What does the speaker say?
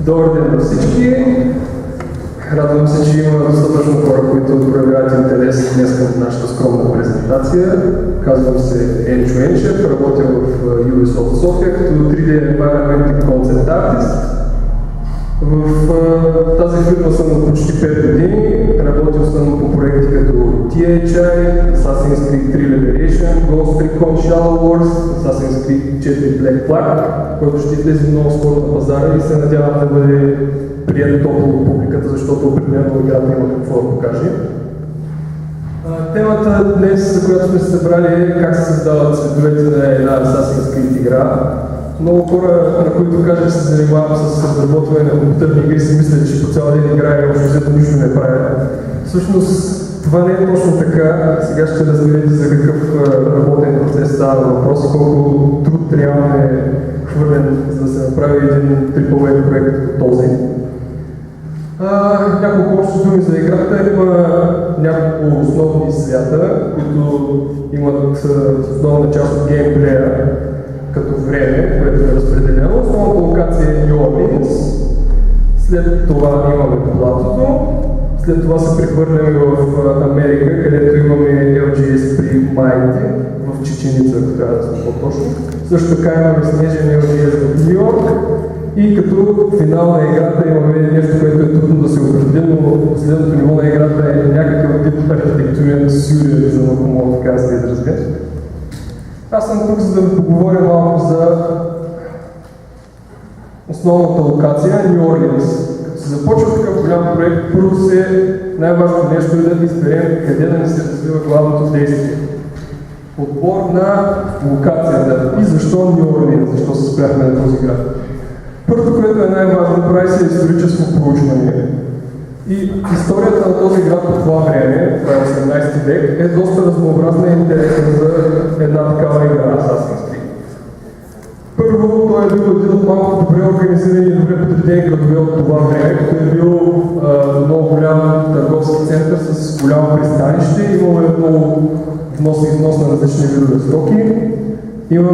Добър ден на всички! Радвам се, че има достатъчно хора, които проявяват интерес днес към нашата скромна презентация. Казвам се Енчо Енчев, работя в Ubisoft София като 3D Environment Concept Artist. В тази фирма съм от почти 5 години. Работил съм по проекти като THI, Assassin's Creed 3 Liberation, Ghost Recon Shadow Wars, Assassin's Creed 4 Black Flag, който ще излезе много скоро на пазара и се надявам да бъде прият топло от публиката, защото определено играта има какво да покаже. Темата днес, за която сме се събрали, е как се създават световете на една Assassin's Creed игра. Много хора, на които кажа, че се занимавам с разработване на компютърни игри, си мислят, че по цял ден играя и общо взето нищо не правя. Всъщност това не е точно така. Сега ще разберете за какъв работен процес става въпрос, колко труд реално е хвърлен, за да се направи един AAA проект като този. Няколко общи думи за играта. Има няколко основни свята, които имат основна част от геймплея като време, което е разпределено. Основната локация е New Orleans, след това имаме платото, след това се прехвърляме в Америка, където имаме LGS при Майите, в Чеченица, ако трябва да сме по-точно. Също така имаме снежен LGS в Нью Йорк и като финал на играта имаме нещо, което е трудно да се определи, но последното ниво на играта е някакъв тип архитектурен сюрреализъм, ако мога така да се изразя. Аз съм тук, за да ви поговоря малко за основната локация New Orleans. Като се започва такъв голям проект, първо най-важното нещо е да изберем къде да ни се развива главното действие. Подбор на локацията и защо New Orleans, защо се спряхме на този град. Първото, което е най-важно, прави се историческо проучване. И историята на този град по това време, това е 18 век, е доста разнообразна и интересна за една такава игра Assassin's Creed. Първо, той е бил един от малко добре организирани и добре подредени градове от това време, като е бил много голям търговски център с голямо пристанище, имаме много внос и износ на различни видове стоки. Имаме